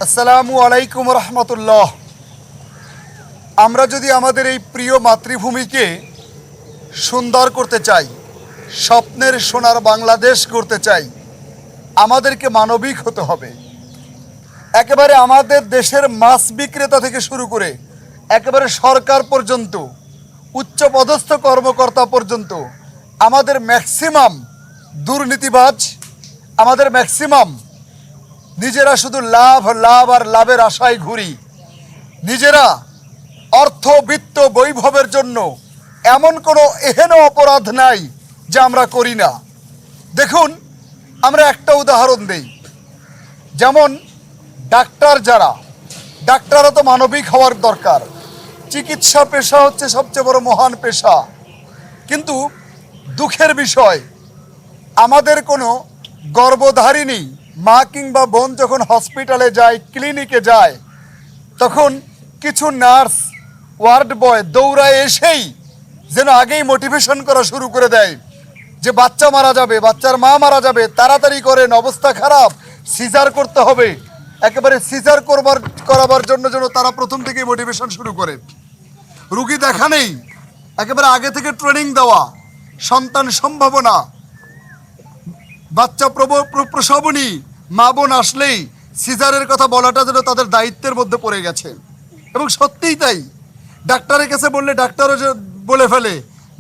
আসসালামু আলাইকুম রহমতুল্লাহ। আমরা যদি আমাদের এই প্রিয় মাতৃভূমিকে সুন্দর করতে চাই, স্বপ্নের সোনার বাংলাদেশ করতে চাই, আমাদেরকে মানবিক হতে হবে। একেবারে আমাদের দেশের মাছ বিক্রেতা থেকে শুরু করে একেবারে সরকার পর্যন্ত, উচ্চপদস্থ কর্মকর্তা পর্যন্ত আমাদের ম্যাক্সিমাম দুর্নীতিবাজ, আমাদের ম্যাক্সিমাম নিজেরা শুধু লাভ লাভ আর লাভের আশায় ঘুরি। নিজেরা অর্থ বিত্ত বৈভবের জন্য এমন কোনো এহেন অপরাধ নাই যা আমরা করি না। দেখুন, আমরা একটা উদাহরণ দেই। যেমন ডাক্তাররা তো মানবিক হওয়ার দরকার। চিকিৎসা পেশা হচ্ছে সবচেয়ে বড় মহান পেশা। কিন্তু দুঃখের বিষয়, আমাদের কোনো গর্ভধারিণী মা কিংবা বোন যখন হসপিটালে যায়, ক্লিনিকে যায়, তখন কিছু নার্স, ওয়ার্ড বয় দৌড়ায় এসেই যেন আগেই মোটিভেশন করা শুরু করে দেয় যে বাচ্চা মারা যাবে, বাচ্চার মা মারা যাবে, তাড়াতাড়ি করেন, অবস্থা খারাপ, সিজার করতে হবে। একেবারে সিজার করাবার জন্য যেন তারা প্রথম থেকেই মোটিভেশন শুরু করে। রুগী দেখা নেই, একেবারে আগে থেকে ট্রেনিং দেওয়া। সন্তান সম্ভাবনা, বাচ্চা প্রসবনী মা বোন আসলেই সিজারের কথা বলাটা যেন তাদের দায়িত্বের মধ্যে পড়ে গেছে। এবং সত্যিই তাই। ডাক্তারের কাছে বললে ডাক্তারও যে বলে ফেলে,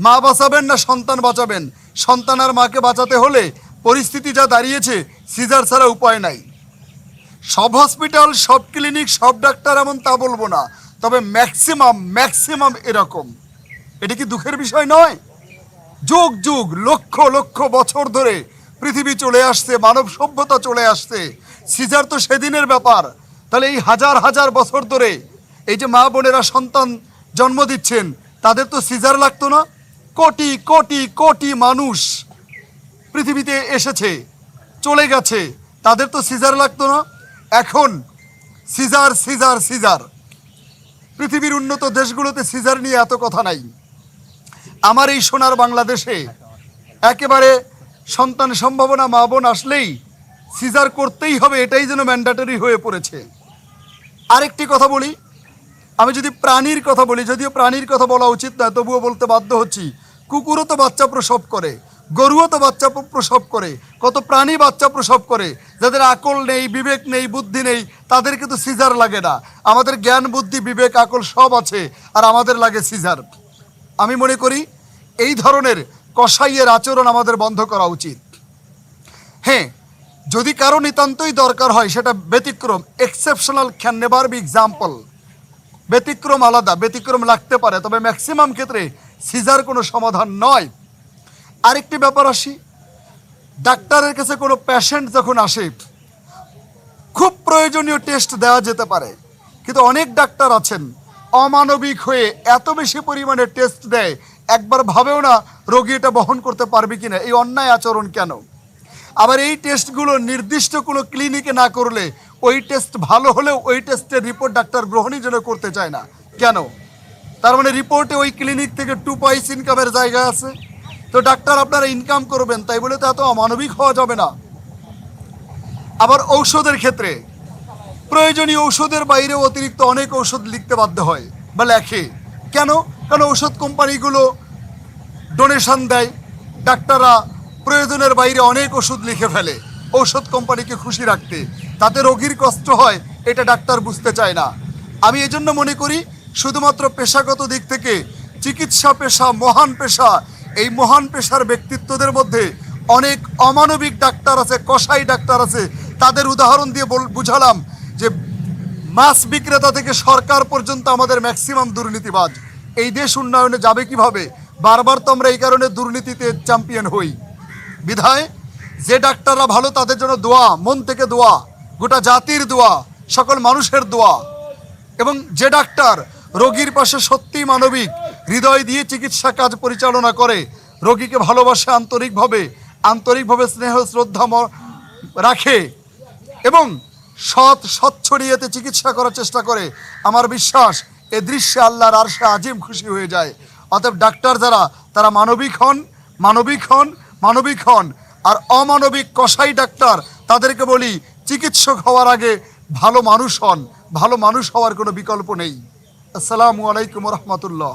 মা বাঁচাবেন না সন্তান বাঁচাবেন। সন্তান আর মাকে বাঁচাতে হলে পরিস্থিতি যা দাঁড়িয়েছে, সিজার ছাড়া উপায় নাই। সব হসপিটাল, সব ক্লিনিক, সব ডাক্তার এমন তা বলবো না, তবে ম্যাক্সিমাম এরকম। এটা কি দুঃখের বিষয় নয়? যুগ যুগ, লক্ষ লক্ষ বছর ধরে পৃথিবী চলে আসছে, মানব সভ্যতা চলে আসছে। সিজার তো সেদিনের ব্যাপার। তাহলে এই হাজার হাজার বছর ধরে এই যে মা বোনেরা সন্তান জন্ম দিচ্ছেন, তাদের তো সিজার লাগতো না? কোটি কোটি কোটি মানুষ পৃথিবীতে এসেছে, চলে গেছে, তাদের তো সিজার লাগতো না? এখন সিজার সিজার সিজার। পৃথিবীর উন্নত দেশগুলোতে সিজার নিয়ে এত কথা নাই। আমার এই সোনার বাংলাদেশে একেবারে সন্তান সম্ভাবনা মা বোন আসলেই সিজার করতেই হবে, এটাই যেন ম্যান্ডেটরি হয়ে পড়েছে। আরেকটি কথা বলি, আমি যদি প্রাণীর কথা বলি, যদিও প্রাণীর কথা বলা উচিত নয়, তবুও বলতে বাধ্য হচ্ছি। কুকুরও তো বাচ্চা প্রসব করে, গরুও তো বাচ্চা প্রসব করে, কত প্রাণী বাচ্চা প্রসব করে। যাদের আকল নেই, বিবেক নেই, বুদ্ধি নেই, তাদেরকে তো সিজার লাগে না। আমাদের জ্ঞান বুদ্ধি বিবেক আকল সব আছে, আর আমাদের লাগে সিজার। আমি মনে করি এই ধরনের কসাইয়ের আচরণ আমাদের বন্ধ করা উচিত। হ্যাঁ, যদি কারো নিতান্তই দরকার হয়, সেটা ব্যতিক্রম, exceptional can never be example. ব্যতিক্রম আলাদা, ব্যতিক্রম লাগতে পারে, তবে ম্যাক্সিমাম ক্ষেত্রে সিজার কোনো সমাধান নয়। আরেকটি ব্যাপার আসি, ডাক্তারের কাছে কোনো পেশেন্ট যখন আসে, খুব প্রয়োজনীয় টেস্ট দেওয়া যেতে পারে, কিন্তু অনেক ডাক্তার আছেন অমানবিক হয়ে এত বেশি পরিমাণে টেস্ট দেয়, একবার ভাবেও না রোগী এটা বহন করতে পারবে কিনা। এই অন্যায় আচরণ কেন? আবার এই টেস্টগুলো নির্দিষ্ট কোনো ক্লিনিকে না করলে, ওই টেস্ট ভালো হলেও ওই টেস্টের রিপোর্ট ডাক্তার গ্রহণই যেন করতে চায় না কেন? তার মানে রিপোর্টে ওই ক্লিনিক থেকে 2 পয়সা ইনকামের জায়গা আছে। তো ডাক্তার আপনারা ইনকাম করবেন, তাই বলে তো এত অমানবিক হওয়া যাবে না। আবার ঔষধের ক্ষেত্রে প্রয়োজনীয় ঔষধের বাইরে অতিরিক্ত অনেক ঔষধ লিখতে বাধ্য হয় বা লেখে। কেন? কারণ ঔষধ কোম্পানিগুলো ডোনেশন দেয়, ডাক্তাররা প্রয়োজনের বাইরে অনেক ওষুধ লিখে ফেলে ঔষধ কোম্পানিকে খুশি রাখতে, তাতে রোগীর কষ্ট হয়, এটা ডাক্তার বুঝতে চায় না। আমি এজন্য মনে করি শুধুমাত্র পেশাগত দিক থেকে চিকিৎসা পেশা মহান পেশা। এই মহান পেশার ব্যক্তিত্বদের মধ্যে অনেক অমানবিক ডাক্তার আছে, কসাই ডাক্তার আছে। তাদের উদাহরণ দিয়ে বুঝালাম যে মাছ বিক্রেতা থেকে সরকার পর্যন্ত আমাদের ম্যাক্সিমাম দুর্নীতিবাজ। এই দেশ উন্নয়নে যাবে কিভাবে? বারবার তো আমরা এই কারণে দুর্নীতিতে চ্যাম্পিয়ন হই। বিধায় যে ডাক্তাররা ভালো, তাদের জন্য দোয়া, মন থেকে দোয়া, গোটা জাতির দোয়া, সকল মানুষের দোয়া। এবং যে ডাক্তার রোগীর পাশে সত্যিই মানবিক, হৃদয় দিয়ে চিকিৎসা কাজ পরিচালনা করে, রোগীকে ভালোবাসে, আন্তরিকভাবে স্নেহ শ্রদ্ধা রাখে এবং স্বচ্ছ নিয়েতে চিকিৎসা করার চেষ্টা করে, আমার বিশ্বাস এ দৃশ্যে আল্লাহর আরশে আজিম খুশি হয়ে যায়। অতএব ডাক্তার যারা, তারা মানবিক হন। আর অমানবিক কসাই ডাক্তার, তাদেরকে বলি চিকিৎসক হওয়ার আগে ভালো মানুষ হন, ভালো মানুষ হওয়ার কোনো বিকল্প নেই। আসসালামু আলাইকুম রহমতুল্লাহ।